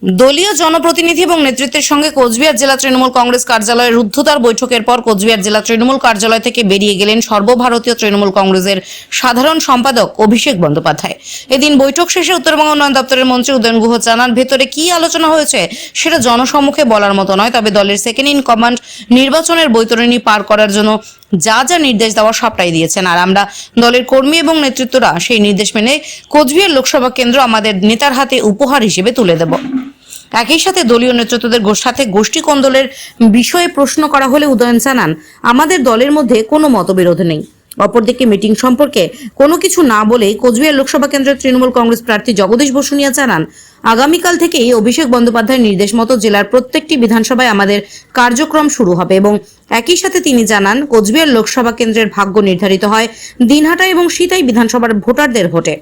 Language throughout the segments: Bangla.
দলীয় জনপ্রতিনিধি এবং নেতৃত্বের সঙ্গে কোচবিহার জেলা তৃণমূল কংগ্রেস কার্যালয়ের রুদ্ধদ্বার বৈঠকের পর কোচবিহার জেলা তৃণমূল কার্যালয় থেকে বেরিয়ে গেলেন সর্বভারতীয় তৃণমূল কংগ্রেসের সাধারণ সম্পাদক অভিষেক বন্দ্যোপাধ্যায়। এদিন বৈঠক শেষে উত্তরবঙ্গ উন্নয়ন দপ্তরের মন্ত্রী উদয়ন গুহ জানান, ভেতরে কি আলোচনা হয়েছে সেটা জনসম্মুখে বলার মতো নয়, তবে দলের সেকেন্ড ইন কমান্ড নির্বাচনের বৈতরণী পার করার জন্য যা যা নির্দেশ দেওয়া সবটাই দিয়েছেন, আর আমরা দলের কর্মী এবং নেতৃত্বরা সেই নির্দেশ মেনে কোচবিহার লোকসভা কেন্দ্র আমাদের নেতার হাতে উপহার হিসেবে তুলে দেব। একই সাথে দলীয় নেতৃত্বদের সাথে গোষ্ঠী কোন্দলের বিষয়ে প্রশ্ন করা হলে উদয়ন জানান, আমাদের দলের মধ্যে কোনো মতবিরোধ নেই। অপরদিকে মিটিং সম্পর্কে কোনো কিছু না বলেই কোচবিহার লোকসভা কেন্দ্রের তৃণমূল কংগ্রেস প্রার্থী জগদীশ বসুনিয়া জানান, আগামীকাল থেকেই অভিষেক বন্দ্যোপাধ্যায়ের নির্দেশ মতো জেলার প্রত্যেকটি বিধানসভায় আমাদের কার্যক্রম শুরু হবে এবং একই সাথে তিনি জানান, কোচবিহার লোকসভা কেন্দ্রের ভাগ্য নির্ধারিত হয় দিনহাটা এবং সিতাই বিধানসভার ভোটারদের ভোটে।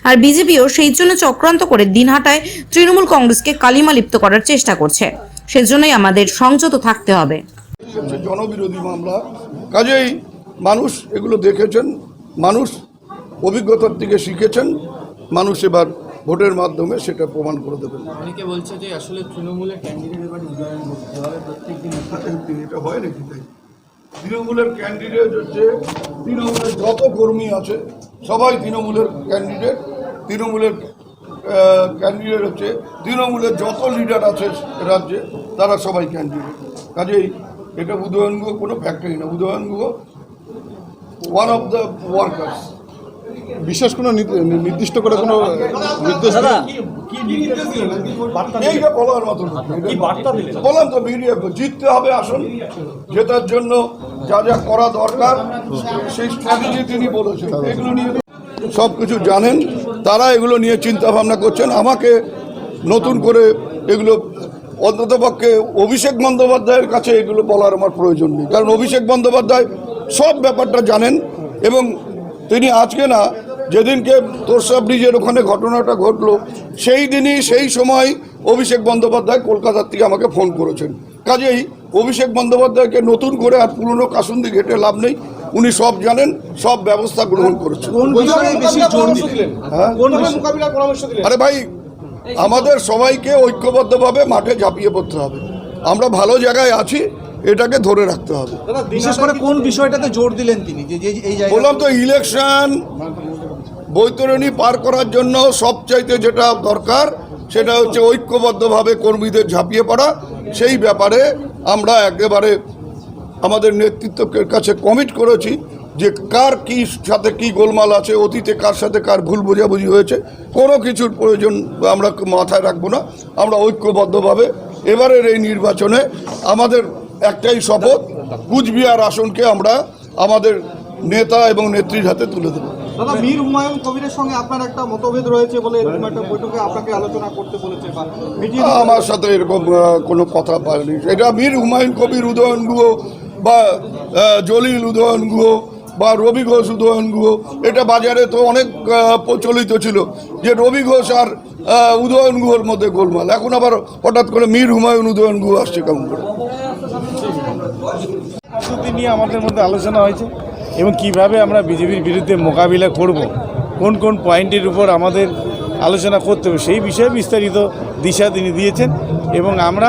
আর বিজেপিও সেই জন্য চক্রান্ত করে দিনহাটায় তৃণমূল কংগ্রেসকে কালিমা লিপ্ত করার চেষ্টা করছে। সেজন্যই আমাদের সংযত থাকতে হবে। জনবিরোধী মামলা, কাজেই মানুষ এগুলো দেখেছেন, মানুষ অভিজ্ঞতার থেকে শিখেছেন, মানুষ এবার ভোটের মাধ্যমে সেটা প্রমাণ করে দেবেন। অনেকে বলছে যে আসলে তৃণমূলের ক্যান্ডিডেট এবার উদয়ন করতে হবে প্রত্যেকদিন। এটা হয় নাকি? তাই তৃণমূলের ক্যান্ডিডেট হচ্ছে, তৃণমূলের যত কর্মী আছে সবাই তৃণমূলের ক্যান্ডিডেট। তৃণমূলের ক্যান্ডিডেট হচ্ছে তৃণমূলের যত লিডার আছে রাজ্যে তারা সবাই ক্যান্ডিডেট। কাজেই এটা উদয়ন গুহ কোনো ফ্যাক্টরি না, Udayan Guha one of the workers. বিশেষ কোনো নির্দিষ্ট করে কোনো নির্দেশ এইটা বলার মতো বললাম তো, মিডিয়া জিততে হবে, আসুন জেতার জন্য যা যা করা দরকার সেই স্ট্র্যাটেজি তিনি বলেছেন। এগুলো নিয়ে সব কিছু জানেন, তারা এগুলো নিয়ে চিন্তা ভাবনা করছেন। আমাকে নতুন করে এগুলো অন্ততপক্ষে অভিষেক বন্দ্যোপাধ্যায়ের কাছে এগুলো বলার আমার প্রয়োজন নেই, কারণ অভিষেক বন্দ্যোপাধ্যায় সব ব্যাপারটা জানেন এবং তিনি আজকে না, যেদিনকে তোরসা ব্রিজের ওখানে ঘটনাটা ঘটলো সেই দিনই সেই সময় অভিষেক বন্দ্যোপাধ্যায় কলকাতার থেকে আমাকে ফোন করেছেন। কাজেই অভিষেক বন্দ্যোপাধ্যায়কে নতুন করে আর পুরনো কাসুন্দি ঘেটে লাভ নেই, উনি সব জানেন, সব ব্যবস্থা গ্রহণ করেছেন। আরে ভাই, আমাদের সবাইকে ঐক্যবদ্ধভাবে মাঠে ঝাঁপিয়ে পড়তে হবে। আমরা ভালো জায়গায় আছি, এটাকে ধরে রাখতে হবে। বিশেষ করে কোন বিষয়টাতে জোর দিলেন তিনি? বললাম তো, ইলেকশন বৈতরণী পার করার জন্য সবচাইতে যেটা দরকার সেটা হচ্ছে ঐক্যবদ্ধভাবে কর্মীদের ঝাঁপিয়ে পড়া। সেই ব্যাপারে আমরা একেবারে আমাদের নেতৃত্বের কাছে কমিট করেছি যে কার কি সাথে কি গোলমাল আছে, অতীতে কার সাথে কার ভুল বোঝাবুঝি হয়েছে, কোনো কিছুর প্রয়োজন আমরা মাথায় রাখবো না। আমরা ঐক্যবদ্ধভাবে এবারের এই নির্বাচনে আমাদের একটাই শপথ, কুচবিহার আসনকে আমরা আমাদের নেতা এবং নেত্রীর হাতে তুলে দেবো। দাদা, মীর হুমায়ুন কবিরের সঙ্গে আপনার একটা মতভেদ রয়েছে বলে এরকম একটা বৈঠকে আপনাকে আলোচনা করতে বলেছে। আমার সাথে এরকম কোনো কথা পায়নি। এটা মীর হুমায়ুন কবির উদয়ন গুহ বা জলিল উদয়ন গুহ বা রবি ঘোষ উদয়ন গুহ, এটা বাজারে তো অনেক প্রচলিত ছিল যে রবি ঘোষ আর উদয়ন গুহর মধ্যে গোলমাল। এখন আবার হঠাৎ করে মীর হুমায়ুন উদয়ন গুহ আসছে কেমন করে? নিয়ে আমাদের মধ্যে আলোচনা হয়েছে এবং কিভাবে আমরা বিজেপির বিরুদ্ধে মোকাবিলা করব, কোন কোন পয়েন্টের উপর আমাদের আলোচনা করতে হবে সেই বিষয়ে বিস্তারিত দিশা তিনি দিয়েছেন এবং আমরা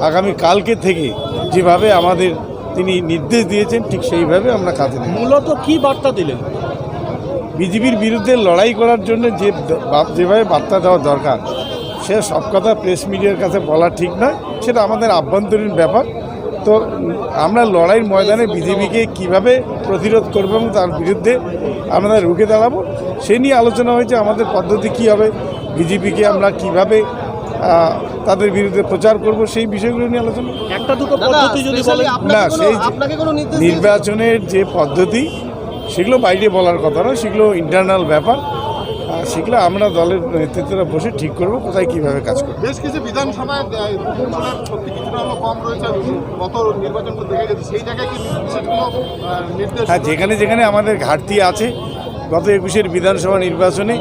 আগামী কালকে থেকে যেভাবে আমাদের তিনি নির্দেশ দিয়েছেন ঠিক সেইভাবে আমরা কাজে নেব। মূলত কি বার্তা দিলেন? বিজেপির বিরুদ্ধে লড়াই করার জন্য যেভাবে বার্তা দেওয়া দরকার সে সব কথা প্রেস মিডিয়ার কাছে বলা ঠিক নয়, সেটা আমাদের আভ্যন্তরীণ ব্যাপার। তো আমরা লড়াইয়ের ময়দানে বিজেপিকে কিভাবে প্রতিরোধ করব এবং তার বিরুদ্ধে আমরা রুখে দাঁড়াবো সে নিয়ে আলোচনা হয়েছে। আমাদের পদ্ধতি কী হবে, বিজেপিকে আমরা কিভাবে তাদের বিরুদ্ধে প্রচার করব সেই বিষয়গুলো নিয়ে আলোচনা। একটা দুটো পদ্ধতি যদি বলেন না, সেই নির্বাচনের যে পদ্ধতি সেগুলো বাইরে বলার কথা নয়, সেগুলো ইন্টারনাল ব্যাপার। সেগুলো আমরা দলের নেতৃত্বরা বসে ঠিক করবো কোথায় কীভাবে কাজ করবো। বেশ কিছু বিধানসভায় সত্যি কিছুটা কম রয়েছে, গত নির্বাচন দেখা গেছে, সেই জায়গায় কি নির্দেশ? হ্যাঁ, যেখানে যেখানে আমাদের ঘাটতি আছে গত 21-এর বিধানসভা নির্বাচনে,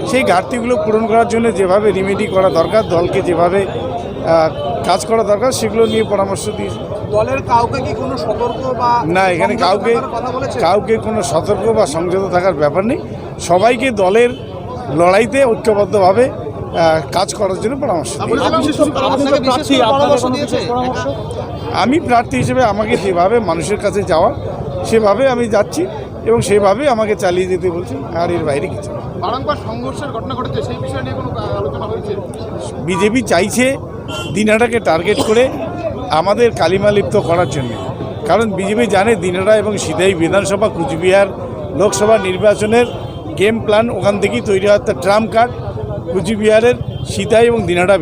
সেই ঘাটতিগুলো পূরণ করার জন্য যেভাবে রিমেডি করা দরকার, দলকে যেভাবে কাজ করা দরকার সেগুলো নিয়ে পরামর্শ দিয়েছি। দলের কাউকে কি কোনো সতর্ক বা না, এখানে কাউকে কোনো সতর্ক বা সংযত থাকার ব্যাপার নেই। সবাইকে দলের লড়াইতে ঐক্যবদ্ধভাবে কাজ করার জন্য পরামর্শ দিই। আপনাকে বিশেষ করে পরামর্শ দিয়েছে আমি প্রার্থী হিসেবে আমাকে যেভাবে মানুষের কাছে যাওয়া সেভাবে আমি যাচ্ছি এবং সেভাবে আমাকে চালিয়ে যেতে বলছি, আর এর বাইরে কিছু না। বারংবার সংঘর্ষের ঘটনা ঘটেছে, সেই বিষয়ে নিয়ে কোনো আলোচনা হয়েছে? বিজেপি চাইছে দিনাটাকে টার্গেট করে আমাদের কালিমালিপ্ত করার জন্য, কারণ বিজেপি জানে দিনাটা এবং সিধাই বিধানসভা কুচবিহার লোকসভা নির্বাচনের গেম প্ল্যান ওখান থেকেই তৈরি হয়। তার ট্রাম্প কার্ড কুচবিহারের সিধাই এবং দিনাটা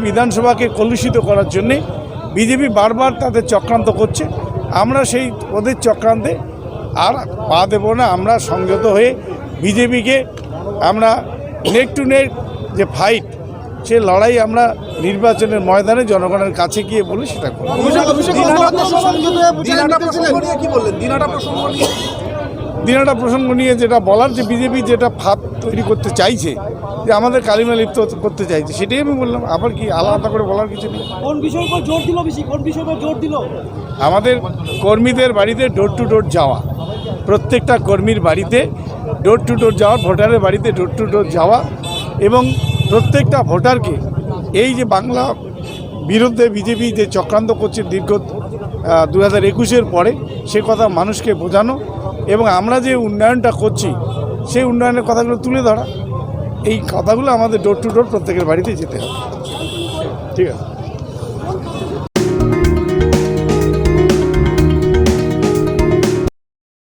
বিধানসভাকে কলুষিত করার জন্যে বিজেপি বারবার তাদের চক্রান্ত করছে। আমরা সেই ওদের চক্রান্তে আর পা দেব না। আমরা সংযত হয়ে বিজেপিকে আমরা নেক টু নেক যে ফাইট, সে লড়াই আমরা নির্বাচনের ময়দানে জনগণের কাছে গিয়ে বলে সেটা করব। দিনাটা প্রসঙ্গ নিয়ে যেটা বলার, যে বিজেপি যেটা ফাঁদ তৈরি করতে চাইছে, যে আমাদের কালিমা লিপ্ত করতে চাইছে, সেটাই আমি বললাম। আবার কি আলাদা করে বলার কিছু নেই। কোন বিষয়ের উপর জোর দিল বেশি, কোন বিষয়ের উপর জোর দিল? আমাদের কর্মীদের বাড়িতে ডোর টু ডোর যাওয়া, প্রত্যেকটা কর্মীর বাড়িতে ডোর টু ডোর যাওয়া, ভোটারের বাড়িতে ডোর টু ডোর যাওয়া, এবং প্রত্যেকটা ভোটারকে এই যে বাংলা বিরুদ্ধে বিজেপি যে চক্রান্ত করছে দীর্ঘ 2021-এর পরে, সে কথা মানুষকে বোঝানো এবং আমরা যে উন্নয়নটা করছি সেই উন্নয়নের কথাগুলো তুলে ধরা। এই কথাগুলো আমাদের ডোর টু ডোর প্রত্যেকের বাড়িতে যেতে হবে। ঠিক আছে।